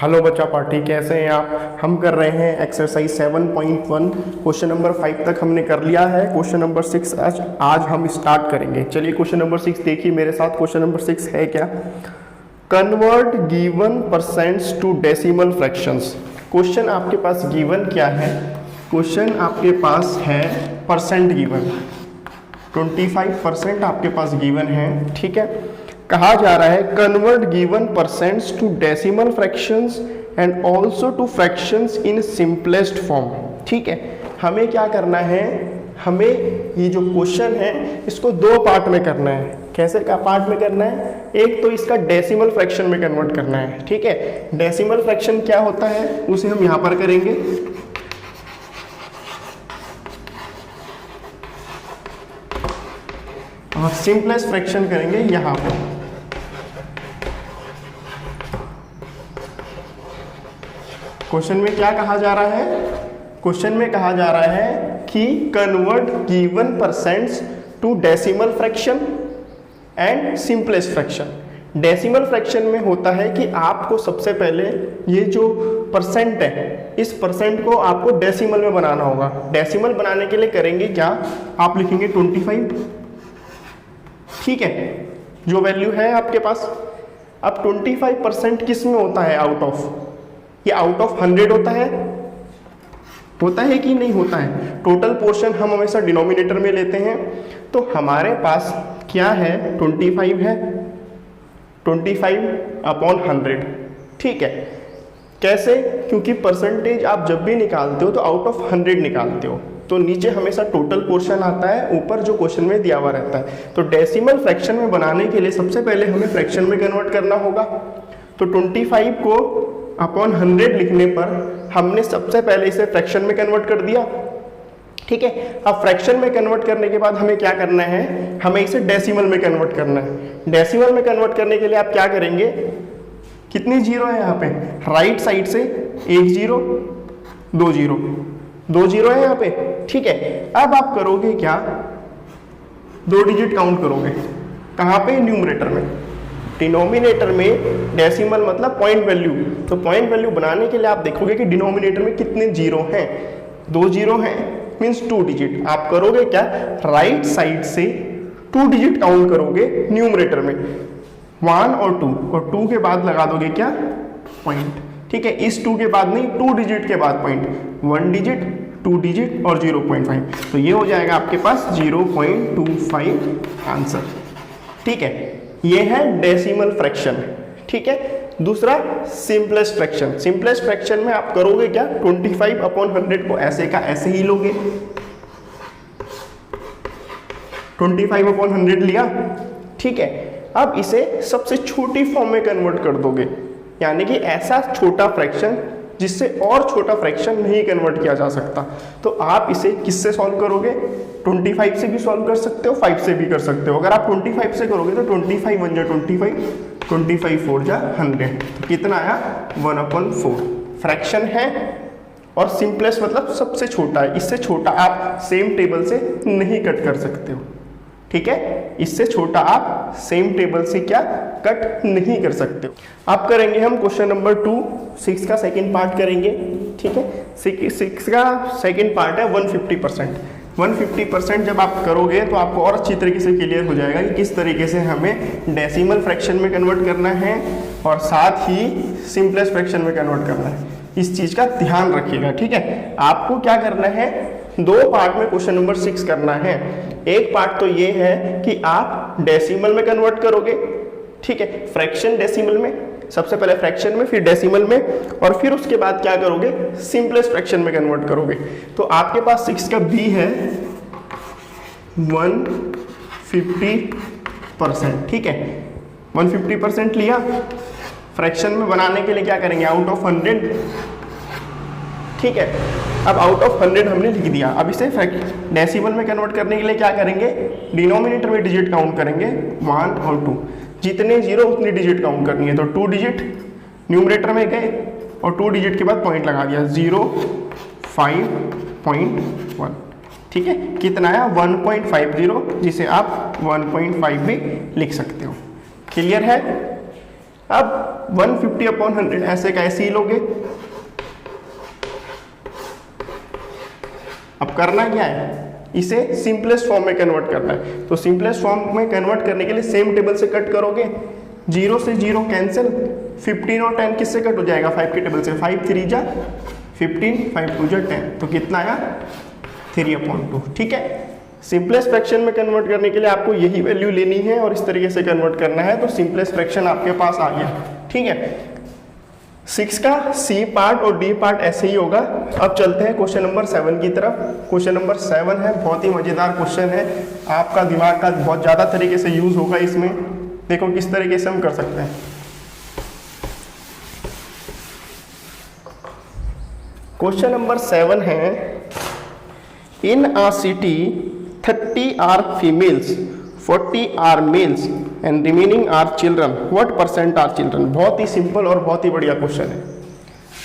Hello बच्चा party, कैसे हैं आप। हम कर रहे हैं एक्सरसाइज 7.1। क्वेश्चन नंबर 5 तक हमने कर लिया है। क्वेश्चन नंबर 6 आज हम स्टार्ट करेंगे। चलिए क्वेश्चन नंबर 6 देखिए मेरे साथ। क्वेश्चन नंबर 6 है क्या, convert given percents to decimal fractions. Question आपके पास गिवन क्या है, क्वेश्चन आपके पास है परसेंट गिवन, 25% आपके पास गिवन है। ठीक है, कहा जा रहा है convert given percents to decimal fractions and also to fractions in simplest form. ठीक है, हमें क्या करना है, हमें ये जो क्वेश्चन है इसको दो पार्ट में करना है। कैसे का पार्ट में करना है, एक तो इसका डेसिमल फ्रैक्शन में कन्वर्ट करना है। ठीक है, डेसिमल फ्रैक्शन क्या होता है उसे हम यहां पर करेंगे, और सिंपलेस्ट फ्रैक्शन करेंगे यहां पर। क्वेश्चन में क्या कहा जा रहा है, क्वेश्चन में कहा जा रहा है कि convert given percents to decimal fraction and simplest fraction. Decimal fraction में होता है कि आपको सबसे पहले ये जो परसेंट है, इस परसेंट को आपको डेसिमल में बनाना होगा। डेसिमल बनाने के लिए करेंगे क्या, आप लिखेंगे 25। ठीक है, जो वैल्यू है आपके पास। अब 25% किस में होता है, आउट ऑफ, ये आउट ऑफ 100 होता है कि नहीं होता है। टोटल पोर्शन हम हमेशा डिनोमिनेटर में लेते हैं, तो हमारे पास क्या है 25 है, 25/100। ठीक है, कैसे, क्योंकि परसेंटेज आप जब भी निकालते हो तो आउट ऑफ 100 निकालते हो, तो नीचे हमेशा टोटल पोर्शन आता है, ऊपर जो क्वेश्चन में दिया हुआ रहता है। तो डेसिमल फ्रैक्शन में बनाने के लिए सबसे पहले हमें फ्रैक्शन में कन्वर्ट करना होगा। तो 25 को अपॉन 100 लिखने पर हमने सबसे पहले इसे फ्रैक्शन में कन्वर्ट कर दिया। ठीक है, अब फ्रैक्शन में कन्वर्ट करने के बाद हमें क्या करना है, हमें इसे डेसिमल में कन्वर्ट करना है। डेसिमल में कन्वर्ट करने के लिए आप क्या करेंगे, कितनी जीरो है यहाँ पे, राइट साइड से 1 0 2 0 2 0 है यहाँ पे। ठीक है, अब आप करोगे क्या, 2 डिजिट काउंट करोगे, कहाँ पे, न्यूमरेटर में। डिनोमिनेटर में डेसिमल मतलब पॉइंट वैल्यू, तो पॉइंट वैल्यू बनाने के लिए आप देखोगे कि डिनोमिनेटर में कितने जीरो हैं, 2 0 हैं, मीन्स 2 डिजिट। आप करोगे क्या, राइट साइड से 2 डिजिट काउंट करोगे न्यूमरेटर में, 1 और 2, और 2 के बाद लगा दोगे क्या, पॉइंट। ठीक है, इस 2 के बाद नहीं, 2 डिजिट के बाद पॉइंट, 1 डिजिट 2 डिजिट और 0.5, तो ये हो जाएगा आपके पास 0.25 आंसर। ठीक है, ये है डेसिमल फ्रैक्शन। ठीक है, दूसरा सिंपलेस्ट फ्रैक्शन। सिंपलेस्ट फ्रैक्शन में आप करोगे क्या, 25/100 को ऐसे का ऐसे ही लोगे, 25/100 लिया। ठीक है, अब इसे सबसे छोटी फॉर्म में कन्वर्ट कर दोगे, यानी कि ऐसा छोटा फ्रैक्शन जिससे और छोटा फ्रैक्शन नहीं कन्वर्ट किया जा सकता। तो आप इसे किससे सॉल्व करोगे, 25 से भी सॉल्व कर सकते हो, 5 से भी कर सकते हो। अगर आप 25 से करोगे तो 25 1 जा 25, 25 4 जा 100, तो कितना आया 1/4। फ्रैक्शन है और सिंपलेस्ट मतलब सबसे छोटा है, इससे छोटा आप सेम टेबल से नहीं कट कर सकते हो। ठीक है, इससे छोटा आप सेम टेबल से क्या कट नहीं कर सकते हो। आप करेंगे हम क्वेश्चन नंबर 2, 6 का सेकंड पार्ट करेंगे। ठीक है, 6 का सेकंड पार्ट है 150%। 150% जब आप करोगे तो आपको और अच्छी तरीके से क्लियर हो जाएगा कि किस तरीके से हमें डेसिमल फ्रैक्शन में कन्वर्ट करना है और साथ ही सिंपलेस्ट फ्रैक्शन में कन्वर्ट करना है। इस चीज़ का ध्यान रखिएगा। ठीक है, आपको क्या करना है, 2 पार्ट में क्वेश्चन नंबर 6 करना है। एक पार्ट तो ये है कि आप डेसिमल में कन्वर्ट करोगे। ठीक है, फ्रैक्शन डेसिमल में, सबसे पहले फ्रैक्शन में, फिर डेसिमल में, और फिर उसके बाद क्या करोगे, सिंपलेस्ट फ्रैक्शन में कन्वर्ट करोगे। तो आपके पास 6 का बी है 150%। ठीक है, 150% लिया, फ्रैक्शन में बनाने के लिए क्या करेंगे, आउट ऑफ 100। ठीक है, अब आउट ऑफ 100 हमने लिख दिया। अब इसे डेसिमल में कन्वर्ट करने के लिए क्या करेंगे, डिनोमिनेटर में डिजिट काउंट करेंगे, 1 और 2, जितने जीरो उतनी डिजिट काउंट करनी है। तो 2 डिजिट न्यूमरेटर में गए और 2 डिजिट के बाद पॉइंट लगा दिया, 0.5.1। ठीक है, कितना आया 1.50, जिसे आप 1.5 भी लिख सकते हो। क्लियर है। अब 150/100 ऐसे का ऐसे ही लोगे। अब करना क्या है, इसे सिंपलेस्ट फॉर्म में कन्वर्ट करना है। तो सिंपलेस्ट फॉर्म में कन्वर्ट करने के लिए सेम टेबल से कट करोगे, 0 से 0 कैंसिल, 15 और 10 किससे कट हो जाएगा, 5 के टेबल से, 5 3 जा 15, 5 2 जा 10, तो कितना आया 3/2। ठीक है, सिंपलेस्ट फ्रैक्शन में कन्वर्ट करने के लिए आपको यही वैल्यू लेनी है और इस तरीके से कन्वर्ट करना है, तो सिंपलेस्ट फ्रैक्शन आपके पास आ गया। ठीक है, 6 का सी पार्ट और डी पार्ट ऐसे ही होगा। अब चलते हैं क्वेश्चन नंबर 7 की तरफ। क्वेश्चन नंबर 7 है, बहुत ही मज़ेदार क्वेश्चन है, आपका दिमाग का बहुत ज़्यादा तरीके से यूज़ होगा इसमें। देखो किस तरीके से हम कर सकते हैं। क्वेश्चन नंबर 7 है, in a city 30 are females, 40 are males and remaining are children, what % are children. बहुत ही सिंपल और बहुत ही बढ़िया क्वेश्चन है।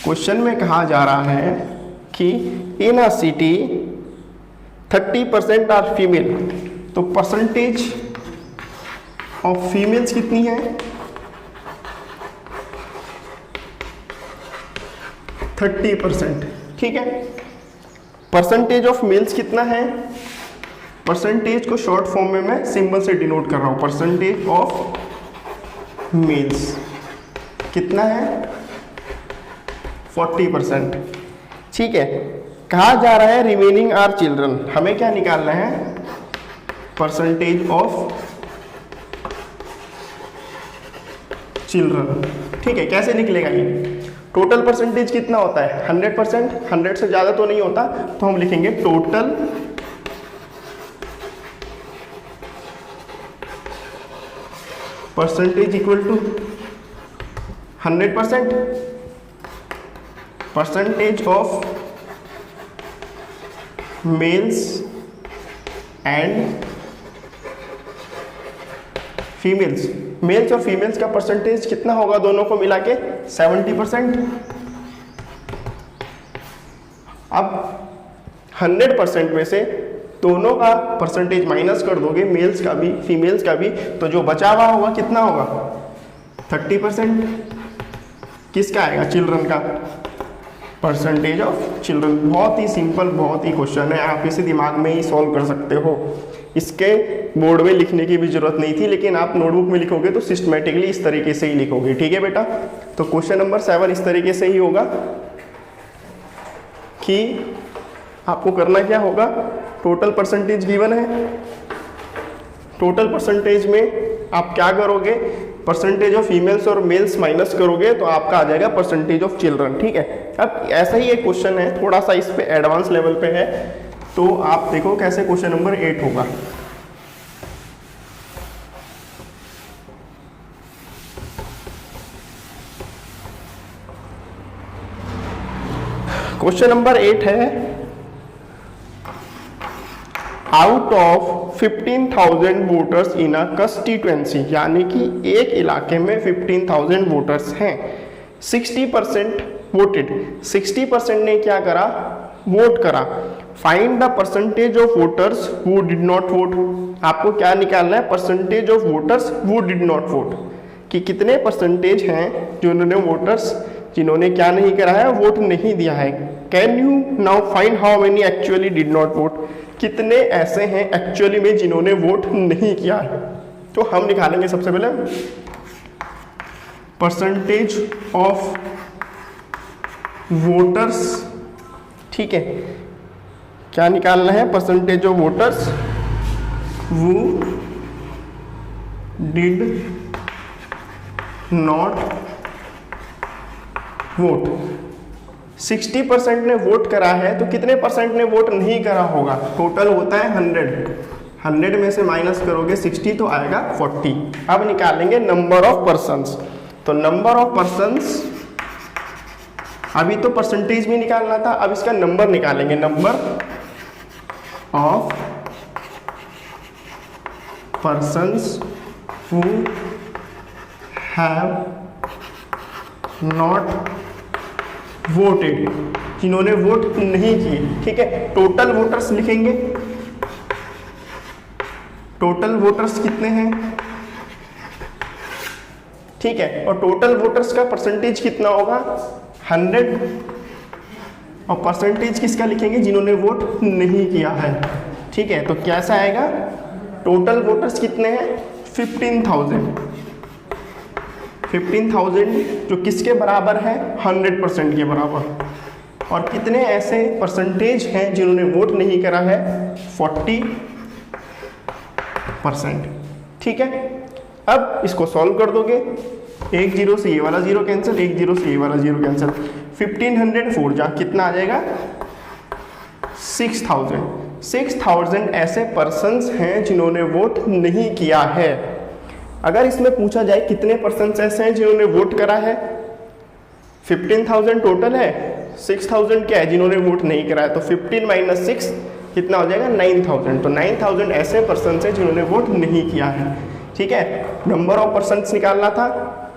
क्वेश्चन में कहा जा रहा है कि इन अ सिटी 30% आर फीमेल, तो परसेंटेज ऑफ फीमेल्स कितनी है, 30%। ठीक है, परसेंटेज ऑफ मेल्स कितना है, परसेंटेज को शॉर्ट फॉर्म में मैं सिंबल से डिनोट कर रहा हूं, परसेंटेज ऑफ मेल्स कितना है 40%। ठीक है, कहा जा रहा है रिमेनिंग आर चिल्ड्रन, हमें क्या निकालना है, परसेंटेज ऑफ चिल्ड्रन। ठीक है, कैसे निकलेगा ये, टोटल परसेंटेज कितना होता है 100%, 100 से ज़्यादा तो नहीं होता, तो हम लिखेंगे total percentage equal to 100%, percentage of males and females. Males और फीमेल्स का परसेंटेज कितना होगा दोनों को मिला के 70%। अब 100% में से दोनों का परसेंटेज माइनस कर दोगे, मेल्स का भी फीमेल्स का भी, तो जो बचा हुआ होगा कितना होगा 30%। किसका आएगा, चिल्ड्रन का, परसेंटेज ऑफ चिल्ड्रन। बहुत ही सिंपल, बहुत ही क्वेश्चन है, आप इसे दिमाग में ही सॉल्व कर सकते हो, इसके बोर्ड में लिखने की भी जरूरत नहीं थी, लेकिन आप नोटबुक में लिखोगे तो सिस्टमेटिकली इस तरीके से ही लिखोगे। ठीक है बेटा, तो क्वेश्चन नंबर 7 इस तरीके से ही होगा कि आपको करना क्या होगा, टोटल परसेंटेज गिवन है, टोटल परसेंटेज में आप क्या करोगे, परसेंटेज ऑफ फीमेल्स और मेल्स माइनस करोगे तो आपका आ जाएगा परसेंटेज ऑफ चिल्ड्रन। ठीक है, अब ऐसा ही एक क्वेश्चन है, थोड़ा सा इस पे एडवांस लेवल पे है, तो आप देखो कैसे क्वेश्चन नंबर 8 होगा। क्वेश्चन नंबर 8 है, out of 15,000 voters in a constituency, यानी कि एक इलाके में 15,000 वोटर्स हैं, 60% वोटेड, 60% ने क्या करा, वोट करा। Find the percentage of voters who did not vote. आपको क्या निकालना है, percentage of voters who did not vote, कि कितने परसेंटेज हैं जिन्होंने वोटर्स, जिन्होंने क्या नहीं करा है, वोट नहीं दिया है। Can you now find how many actually did not vote, कितने ऐसे हैं एक्चुअली में जिन्होंने वोट नहीं किया है। तो हम निकालेंगे सबसे पहले परसेंटेज ऑफ वोटर्स। ठीक है, क्या निकालना है, परसेंटेज ऑफ वोटर्स वो डिड नॉट वोट। 60% ने वोट करा है, तो कितने परसेंट ने वोट नहीं करा होगा, टोटल होता है 100 में से माइनस करोगे 60 तो आएगा 40। अब निकालेंगे नंबर ऑफ पर्सन्स, तो नंबर ऑफ पर्सन्स, अभी तो परसेंटेज भी निकालना था, अब इसका नंबर निकालेंगे, number of persons who have not voted, जिन्होंने वोट नहीं किए। ठीक है, टोटल वोटर्स लिखेंगे, टोटल वोटर्स कितने हैं, ठीक है, और टोटल वोटर्स का परसेंटेज कितना होगा 100, और परसेंटेज किसका लिखेंगे जिन्होंने वोट नहीं किया है। ठीक है, तो कैसा आएगा, टोटल वोटर्स कितने हैं 15,000 जो किसके बराबर है 100% के बराबर, और कितने ऐसे परसेंटेज हैं जिन्होंने वोट नहीं करा है 40%। ठीक है, अब इसको सॉल्व कर दोगे, एक जीरो से ये वाला जीरो कैंसिल, एक जीरो से ये वाला जीरो कैंसिल, 1504 जा कितना आ जाएगा 6,000 ऐसे पर्सन्स हैं जिन्होंने वोट नहीं किया है। अगर इसमें पूछा जाए कितने पर्सन्स ऐसे हैं जिन्होंने वोट करा है, 15,000 टोटल है, 6,000 क्या है जिन्होंने वोट नहीं करा है, तो 15 - 6 कितना हो जाएगा 9,000। तो 9,000 ऐसे पर्सन्स हैं जिन्होंने वोट नहीं किया है। ठीक है, नंबर ऑफ पर्सन्स निकालना था,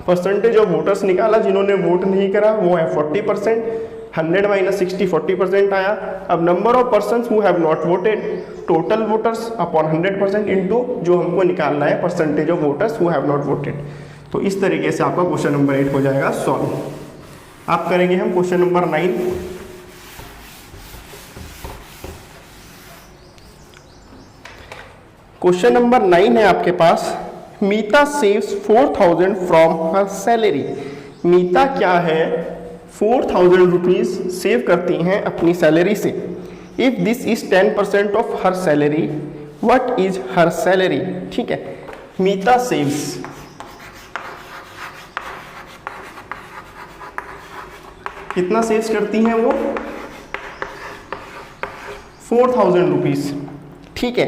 परसेंटेज ऑफ वोटर्स निकाला जिन्होंने वोट नहीं करा, वो है 40%, 100 - 60 40% आया। अब number of persons who have not voted, total voters upon 100% into जो हमको निकालना है percentage of voters who have not voted. तो इस तरीके से आपका क्वेश्चन नंबर 8 हो जाएगा सॉल्व। आप करेंगे हम क्वेश्चन नंबर 9। क्वेश्चन नंबर 9 है आपके पास, मीता सेव्स 4,000 फ्रॉम हर सैलरी। मीता क्या है 4,000 रुपीज सेव करती हैं अपनी सैलरी से। If this is 10% of her salary, what is her salary. ठीक है, मीता सेव्स, कितना सेव्स करती हैं वो 4,000 रुपीज। ठीक है,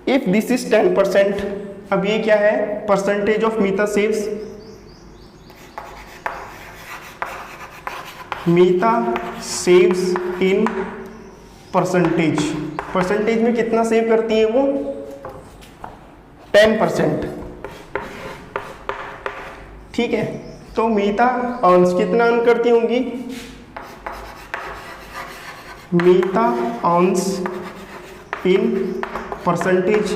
इफ दिस इज 10%, अब ये क्या है percentage of Meeta saves, Meeta saves in percentage, percentage में कितना सेव करती है वो 10%। ठीक है, तो मीता अर्न्स कितना अर्न करती होंगी, मीता अर्न्स इन परसेंटेज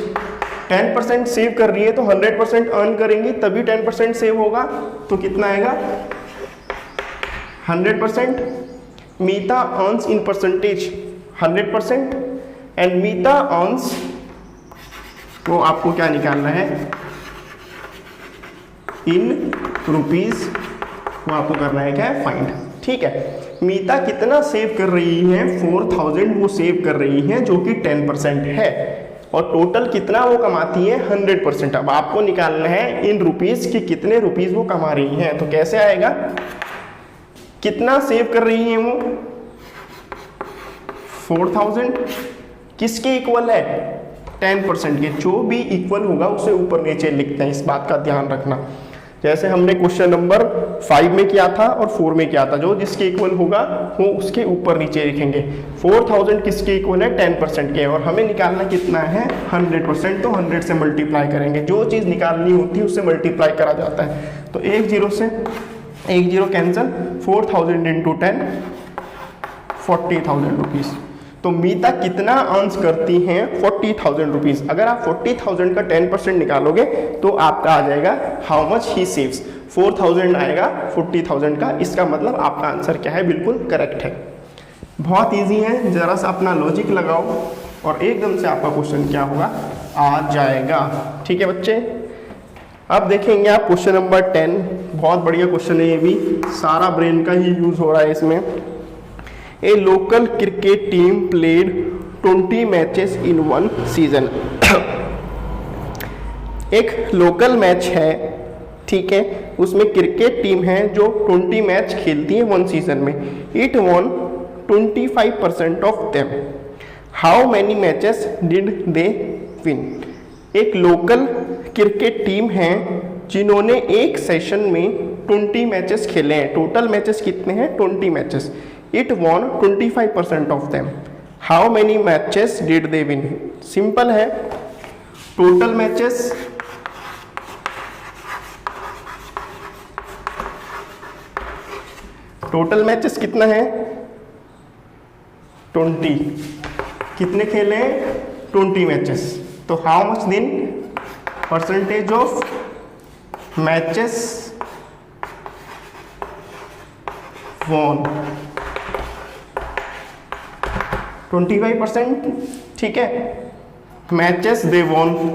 10% सेव कर रही है तो 100% अर्न करेंगी तभी 10% सेव होगा, तो कितना आएगा 100%। Meeta earns in percentage 100% and Meeta earns, वो आपको क्या निकालना है इन रुपीज, वो आपको करना है क्या है फाइंड। ठीक है, मीता कितना सेव कर रही है 4,000 वो सेव कर रही है जो कि 10% है, और टोटल कितना वो कमाती है 100%। अब आपको निकालना है इन रुपीस कि कितने रुपीस वो कमा रही हैं, तो कैसे आएगा, कितना सेव कर रही हैं वो 4,000 किसके इक्वल है 10% के, जो भी इक्वल होगा उसे ऊपर नीचे लिखते हैं, इस बात का ध्यान रखना। जैसे हमने क्वेश्चन नंबर 5 में किया था और 4 में किया था, जो जिसके इक्वल होगा वो उसके ऊपर नीचे लिखेंगे। 4,000 किसके इक्वल है 10% के, और हमें निकालना कितना है 100%, तो 100 से मल्टीप्लाई करेंगे, जो चीज़ निकालनी होती है उससे मल्टीप्लाई करा जाता है। तो एक जीरो से एक जीरो कैंसिल, 4,000 इंटू 10 40,000 रुपीज़। तो मीता कितना अर्न्स करती हैं 40,000 रुपीज़। अगर आप 40,000 का 10% निकालोगे तो आपका आ जाएगा हाउ मच ही सेव्स, 4,000 आएगा 40,000 का। इसका मतलब आपका आंसर क्या है, बिल्कुल करेक्ट है। बहुत इजी है, ज़रा सा अपना लॉजिक लगाओ और एकदम से आपका क्वेश्चन क्या होगा आ जाएगा। ठीक है बच्चे, अब देखेंगे आप क्वेश्चन नंबर 10। बहुत बढ़िया क्वेश्चन है ये भी, सारा ब्रेन का ही यूज़ हो रहा है इसमें। ए local cricket team played 20 matches in 1 season. एक लोकल मैच है, ठीक है, उसमें क्रिकेट टीम है जो 20 मैच खेलती है 1 सीजन में। It won 25% of them, how many matches did they win. एक लोकल क्रिकेट टीम है जिन्होंने एक सेशन में 20 मैचेस खेले हैं। टोटल मैचेस कितने हैं 20 matches. It won 25% of them, how many matches did they win. Simple है, टोटल मैचेस कितना है 20, कितने खेले हैं 20 मैचेस, तो हाउ मच दिन परसेंटेज ऑफ मैचेस वॉन 25%, ठीक है। मैचेस दे वॉन,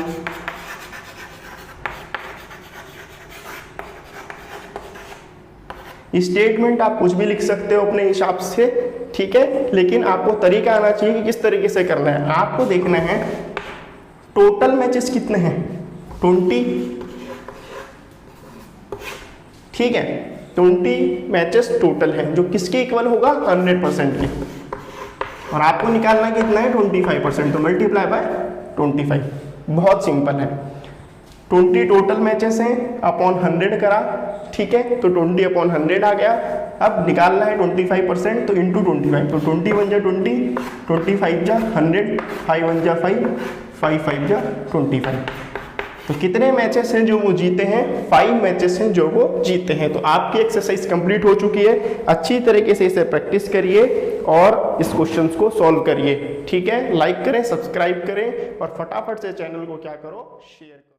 स्टेटमेंट आप कुछ भी लिख सकते हो अपने हिसाब से, ठीक है, लेकिन आपको तरीका आना चाहिए कि किस तरीके से करना है। आपको देखना है टोटल मैचेस कितने हैं, 20, ठीक है, 20 मैचेस टोटल हैं जो किसके इक्वल होगा, 100% के। और आपको निकालना कितना है, 25%, तो मल्टीप्लाई बाय 25। बहुत सिंपल है। 20 टोटल मैचेस हैं अपॉन 100 करा, ठीक है, तो 20 अपॉन 100 आ गया। अब निकालना है 25%, तो इंटू 25, तो 20 1 जा 20, 25 जा 100, 5 1 जा 5, 5 5 जा 25। तो कितने मैचेस हैं जो वो जीते हैं, 5 मैचेस हैं जो वो जीते हैं। तो आपकी एक्सरसाइज कंप्लीट हो चुकी है। अच्छी तरीके से इसे प्रैक्टिस करिए और इस क्वेश्चंस को सॉल्व करिए, ठीक है। लाइक करें, सब्सक्राइब करें और फटाफट से चैनल को क्या करो, शेयर करो।